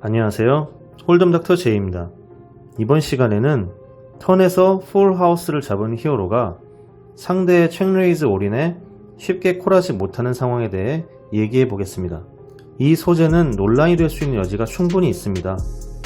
안녕하세요. 홀덤 닥터 제이입니다. 이번 시간에는 턴에서 풀 하우스를 잡은 히어로가 상대의 체크레이즈 올인에 쉽게 콜하지 못하는 상황에 대해 얘기해 보겠습니다. 이 소재는 논란이 될 수 있는 여지가 충분히 있습니다.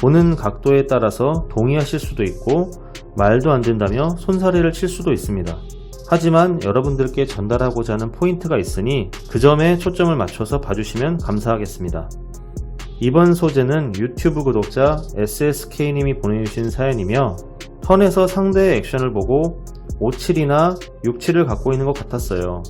보는 각도에 따라서 동의하실 수도 있고 말도 안 된다며 손사래를 칠 수도 있습니다. 하지만 여러분들께 전달하고자 하는 포인트가 있으니 그 점에 초점을 맞춰서 봐주시면 감사하겠습니다. 이번 소재는 유튜브 구독자 SSK님이 보내주신 사연이며 턴에서 상대의 액션을 보고 57이나 67을 갖고 있는 것 같았어요.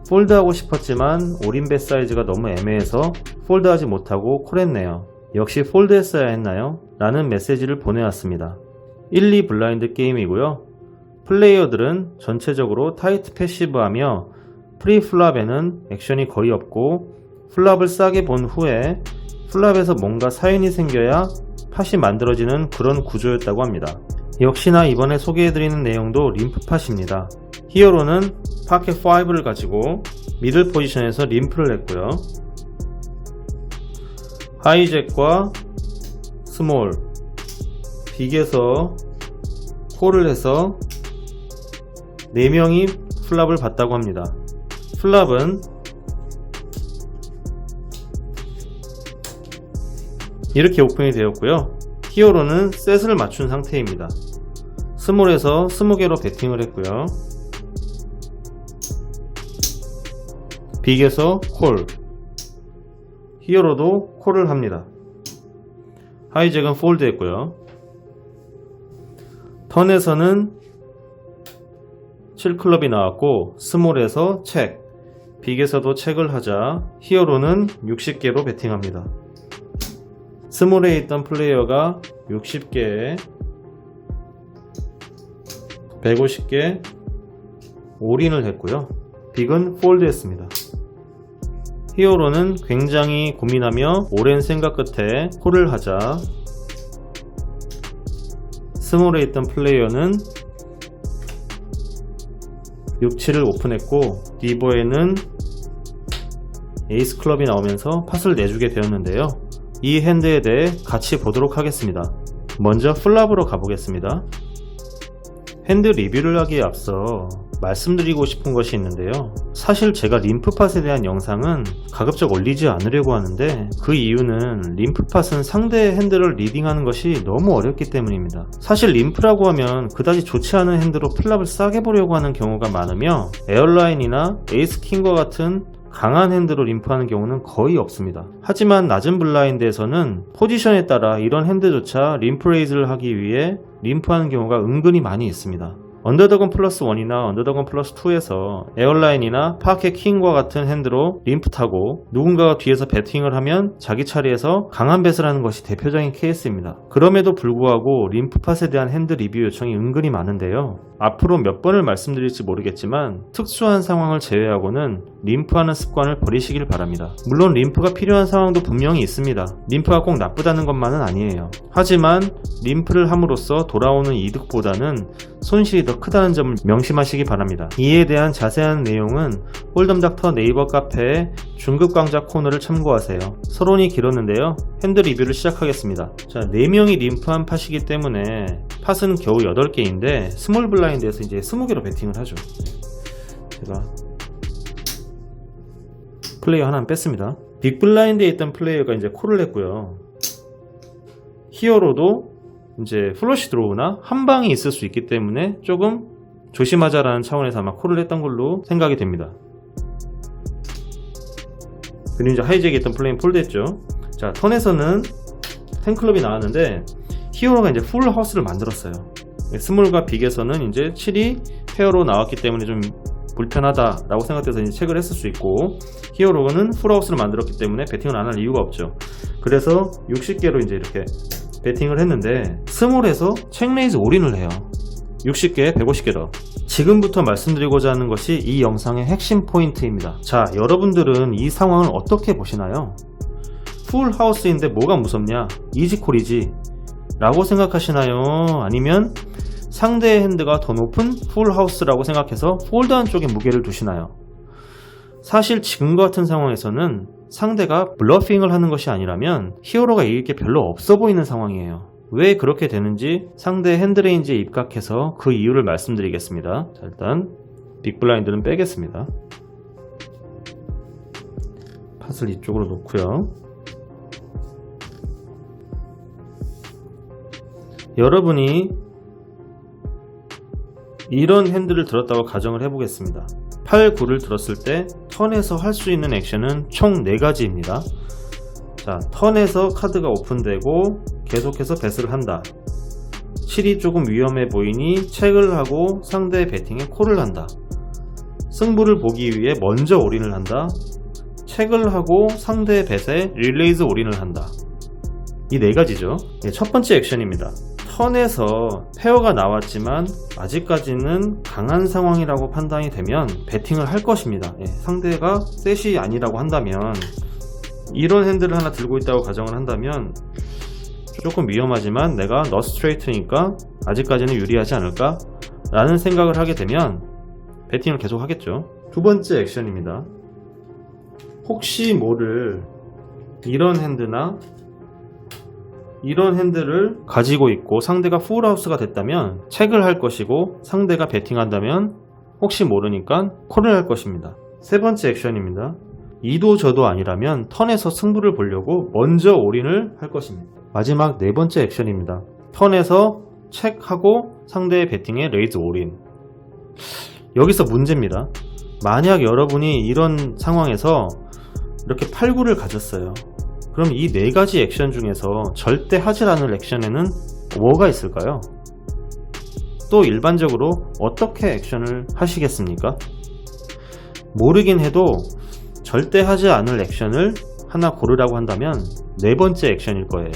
폴드하고 싶었지만 올인bet 사이즈가 너무 애매해서 폴드하지 못하고 콜했네요. 역시 폴드했어야 했나요? 라는 메시지를 보내왔습니다. 1, 2 블라인드 게임이고요. 플레이어들은 전체적으로 타이트 패시브하며 프리플랍에는 액션이 거의 없고 플랍을 싸게 본 후에 플랍에서 뭔가 사인이 생겨야 팟이 만들어지는 그런 구조였다고 합니다. 역시나 이번에 소개해드리는 내용도 림프 팟입니다. 히어로는 파켓 5를 가지고 미들 포지션에서 림프를 했고요. 하이잭과 스몰, 빅에서 콜을 해서 4명이 플랍을 봤다고 합니다. 플랍은 이렇게 오픈이 되었고요. 히어로는 셋을 맞춘 상태입니다. 스몰에서 20개로 베팅을 했고요. 빅에서 콜, 히어로도 콜을 합니다. 하이잭은 폴드 했고요. 턴에서는 7클럽이 나왔고 스몰에서 책, 빅에서도 책을 하자 히어로는 60개로 베팅합니다. 스몰에 있던 플레이어가 60개에 150개 올인을 했고요. 빅은 폴드 했습니다. 히어로는 굉장히 고민하며 오랜 생각 끝에 콜을 하자 스몰에 있던 플레이어는 6, 7을 오픈했고 리버에는 에이스 클럽이 나오면서 팟을 내주게 되었는데요. 이 핸드에 대해 같이 보도록 하겠습니다. 먼저 플랍으로 가보겠습니다. 핸드 리뷰를 하기에 앞서 말씀드리고 싶은 것이 있는데요. 사실 제가 림프팟에 대한 영상은 가급적 올리지 않으려고 하는데 그 이유는 림프팟은 상대의 핸드를 리딩하는 것이 너무 어렵기 때문입니다. 사실 림프라고 하면 그다지 좋지 않은 핸드로 플랍을 싸게 보려고 하는 경우가 많으며 에어라인이나 에이스 킹과 같은 강한 핸드로 림프하는 경우는 거의 없습니다. 하지만 낮은 블라인드에서는 포지션에 따라 이런 핸드조차 림프레이즈를 하기 위해 림프하는 경우가 은근히 많이 있습니다. 언더더건 플러스 1이나 언더더건 플러스 2에서 에어라인이나 파켓 킹과 같은 핸드로 림프 타고 누군가가 뒤에서 배팅을 하면 자기 차례에서 강한 뱃을 하는 것이 대표적인 케이스입니다. 그럼에도 불구하고 림프팟에 대한 핸드 리뷰 요청이 은근히 많은데요. 앞으로 몇 번을 말씀드릴지 모르겠지만 특수한 상황을 제외하고는 림프하는 습관을 버리시길 바랍니다. 물론 림프가 필요한 상황도 분명히 있습니다. 림프가 꼭 나쁘다는 것만은 아니에요. 하지만 림프를 함으로써 돌아오는 이득보다는 손실이 더 크다는 점을 명심하시기 바랍니다. 이에 대한 자세한 내용은 홀덤 닥터 네이버 카페의 중급 강좌 코너를 참고하세요. 서론이 길었는데요. 핸드 리뷰를 시작하겠습니다. 자, 4명이 림프한 팟이기 때문에 팟은 겨우 8개인데 스몰 블라인드에서 이제 20개로 베팅을 하죠. 제가 플레이어 하나는 뺐습니다. 빅 블라인드에 있던 플레이어가 이제 콜을 했고요. 히어로도 이제 플러시 드로우나 한 방이 있을 수 있기 때문에 조금 조심하자라는 차원에서 아마 콜을 했던 걸로 생각이 됩니다. 그리고 이제 하이잭에 있던 플레이는 폴드 했죠. 자, 턴에서는 10클럽이 나왔는데 히어로가 이제 풀 하우스를 만들었어요. 스몰과 빅에서는 이제 7이 페어로 나왔기 때문에 좀 불편하다라고 생각돼서 이제 체크를 했을 수 있고 히어로는 풀 하우스를 만들었기 때문에 배팅을 안 할 이유가 없죠. 그래서 60개로 이제 이렇게 배팅을 했는데 스몰에서 체크레이즈 올인을 해요. 60개, 150개 더. 지금부터 말씀드리고자 하는 것이 이 영상의 핵심 포인트입니다. 자, 여러분들은 이 상황을 어떻게 보시나요? 풀 하우스인데 뭐가 무섭냐? 이지콜이지 라고 생각하시나요? 아니면 상대의 핸드가 더 높은 풀 하우스라고 생각해서 폴드한 쪽에 무게를 두시나요? 사실 지금과 같은 상황에서는 상대가 블러핑을 하는 것이 아니라면 히어로가 이길 게 별로 없어 보이는 상황이에요. 왜 그렇게 되는지 상대 핸드레인지에 입각해서 그 이유를 말씀드리겠습니다. 자, 일단 빅블라인드는 빼겠습니다. 팟을 이쪽으로 놓고요. 여러분이 이런 핸드를 들었다고 가정을 해보겠습니다. 8, 9를 들었을 때 턴에서 할 수 있는 액션은 총 4가지입니다. 자, 턴에서 카드가 오픈되고 계속해서 배스를 한다. 7이 조금 위험해 보이니 체크를 하고 상대의 배팅에 콜을 한다. 승부를 보기 위해 먼저 올인을 한다. 체크를 하고 상대의 뱃에 릴레이즈 올인을 한다. 이 4가지죠. 첫 번째 액션입니다. 턴에서 페어가 나왔지만 아직까지는 강한 상황이라고 판단이 되면 배팅을 할 것입니다. 상대가 셋이 아니라고 한다면, 이런 핸드를 하나 들고 있다고 가정을 한다면 조금 위험하지만 내가 너 스트레이트니까 아직까지는 유리하지 않을까? 라는 생각을 하게 되면 배팅을 계속 하겠죠. 두 번째 액션입니다. 혹시 모를 이런 핸드나 이런 핸드를 가지고 있고 상대가 풀하우스가 됐다면 체크를 할 것이고, 상대가 배팅한다면 혹시 모르니까 콜을 할 것입니다. 세 번째 액션입니다. 이도 저도 아니라면 턴에서 승부를 보려고 먼저 올인을 할 것입니다. 마지막 네 번째 액션입니다. 턴에서 체크하고 상대의 배팅에 레이즈 올인. 여기서 문제입니다. 만약 여러분이 이런 상황에서 이렇게 8, 9를 가졌어요. 그럼 이 4가지 액션 중에서 절대 하지 않을 액션에는 뭐가 있을까요? 또 일반적으로 어떻게 액션을 하시겠습니까? 모르긴 해도 절대 하지 않을 액션을 하나 고르라고 한다면 4번째 액션일 거예요.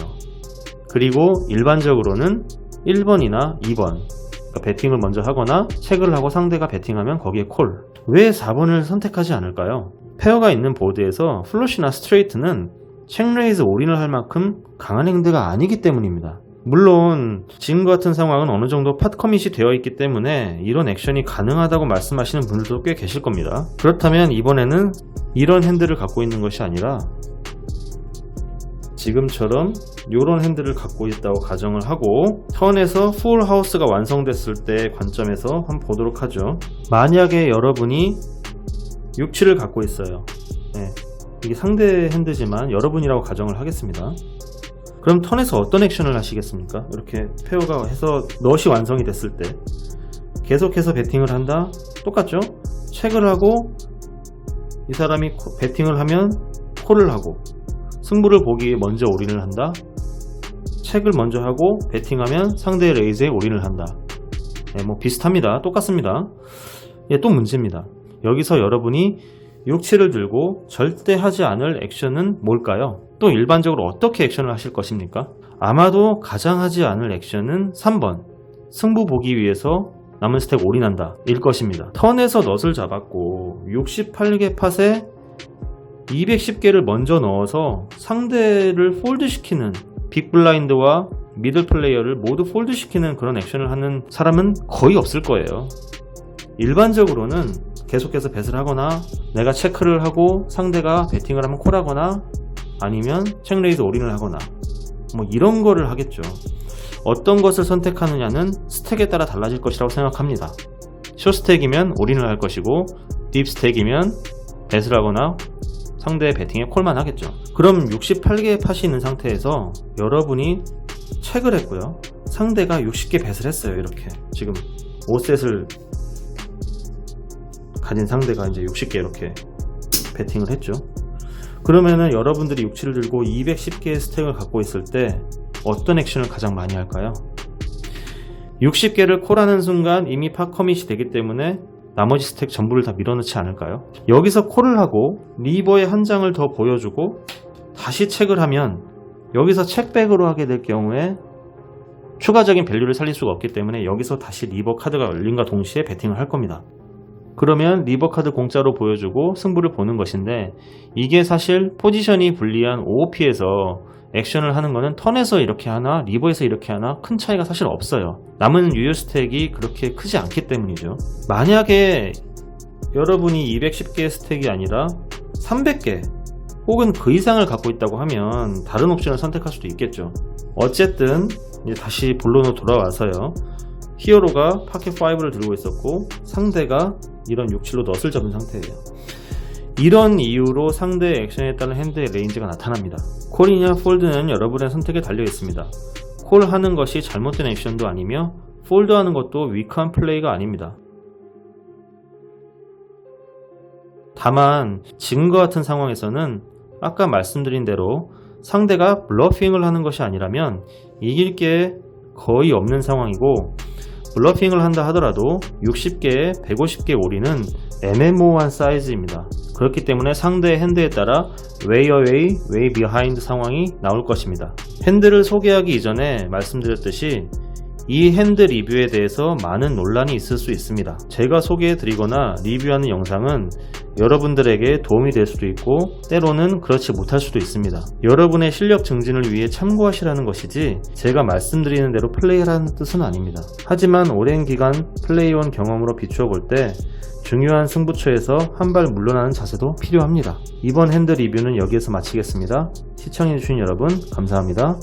그리고 일반적으로는 1번이나 2번, 그러니까 배팅을 먼저 하거나 체크를 하고 상대가 배팅하면 거기에 콜. 왜 4번을 선택하지 않을까요? 페어가 있는 보드에서 플러시나 스트레이트는 체크레이즈 올인을 할 만큼 강한 핸드가 아니기 때문입니다. 물론 지금과 같은 상황은 어느 정도 팟 커밋이 되어 있기 때문에 이런 액션이 가능하다고 말씀하시는 분들도 꽤 계실 겁니다. 그렇다면 이번에는 이런 핸드를 갖고 있는 것이 아니라 지금처럼 이런 핸드를 갖고 있다고 가정을 하고, 턴에서 풀 하우스가 완성됐을 때 관점에서 한번 보도록 하죠. 만약에 여러분이 6, 7을 갖고 있어요. 이게 상대 핸드지만 여러분이라고 가정을 하겠습니다. 그럼 턴에서 어떤 액션을 하시겠습니까? 이렇게 페어가 해서 넛이 완성이 됐을 때 계속해서 배팅을 한다? 똑같죠? 체크를 하고 이 사람이 배팅을 하면 콜을 하고, 승부를 보기 위해 먼저 올인을 한다. 체크를 먼저 하고 배팅하면 상대의 레이즈에 올인을 한다. 뭐 비슷합니다. 똑같습니다. 또 문제입니다. 여기서 여러분이 6, 7을 들고 절대 하지 않을 액션은 뭘까요? 또 일반적으로 어떻게 액션을 하실 것입니까? 아마도 가장 하지 않을 액션은 3번, 승부 보기 위해서 남은 스택 올인한다 일 것입니다. 턴에서 넛을 잡았고 68개 팟에 210개를 먼저 넣어서 상대를 폴드시키는, 빅블라인드와 미들 플레이어를 모두 폴드시키는 그런 액션을 하는 사람은 거의 없을 거예요. 일반적으로는 계속해서 뱃을 하거나 내가 체크를 하고 상대가 배팅을 하면 콜하거나 아니면 체크레이즈 올인을 하거나 뭐 이런 거를 하겠죠. 어떤 것을 선택하느냐는 스택에 따라 달라질 것이라고 생각합니다. 숏 스택이면 올인을 할 것이고 딥 스택이면 뱃을 하거나 상대의 배팅에 콜만 하겠죠. 그럼 68개의 팟이 있는 상태에서 여러분이 체크를 했고요. 상대가 60개 뱃을 했어요. 이렇게 지금 5셋을 가진 상대가 이제 60개 이렇게 배팅을 했죠. 그러면은 여러분들이 6, 7을 들고 210개의 스택을 갖고 있을 때 어떤 액션을 가장 많이 할까요? 60개를 콜하는 순간 이미 팟 커밋이 되기 때문에 나머지 스택 전부를 다 밀어넣지 않을까요? 여기서 콜을 하고 리버의 한 장을 더 보여주고 다시 체크를 하면 여기서 체크백으로 하게 될 경우에 추가적인 밸류를 살릴 수가 없기 때문에 여기서 다시 리버 카드가 열림과 동시에 배팅을 할 겁니다. 그러면 리버 카드 공짜로 보여주고 승부를 보는 것인데, 이게 사실 포지션이 불리한 OOP에서 액션을 하는 거는 턴에서 이렇게 하나 리버에서 이렇게 하나 큰 차이가 사실 없어요. 남은 유효 스택이 그렇게 크지 않기 때문이죠. 만약에 여러분이 210개의 스택이 아니라 300개 혹은 그 이상을 갖고 있다고 하면 다른 옵션을 선택할 수도 있겠죠. 어쨌든 이제 다시 본론으로 돌아와서요. 히어로가 파켓5를 들고 있었고 상대가 이런 6-7로 넛을 잡은 상태예요. 이런 이유로 상대의 액션에 따른 핸드의 레인지가 나타납니다. 콜이냐 폴드는 여러분의 선택에 달려 있습니다. 콜하는 것이 잘못된 액션도 아니며 폴드하는 것도 위크한 플레이가 아닙니다. 다만 지금과 같은 상황에서는 아까 말씀드린 대로 상대가 블러핑을 하는 것이 아니라면 이길 게 거의 없는 상황이고, 블러핑을 한다 하더라도 60개에 150개 오리는 애매모호한 사이즈입니다. 그렇기 때문에 상대의 핸드에 따라 way away, way behind 상황이 나올 것입니다. 핸드를 소개하기 이전에 말씀드렸듯이 이 핸드 리뷰에 대해서 많은 논란이 있을 수 있습니다. 제가 소개해드리거나 리뷰하는 영상은 여러분들에게 도움이 될 수도 있고 때로는 그렇지 못할 수도 있습니다. 여러분의 실력 증진을 위해 참고하시라는 것이지 제가 말씀드리는 대로 플레이하라는 뜻은 아닙니다. 하지만 오랜 기간 플레이온 경험으로 비추어 볼 때 중요한 승부처에서 한 발 물러나는 자세도 필요합니다. 이번 핸드 리뷰는 여기에서 마치겠습니다. 시청해주신 여러분 감사합니다.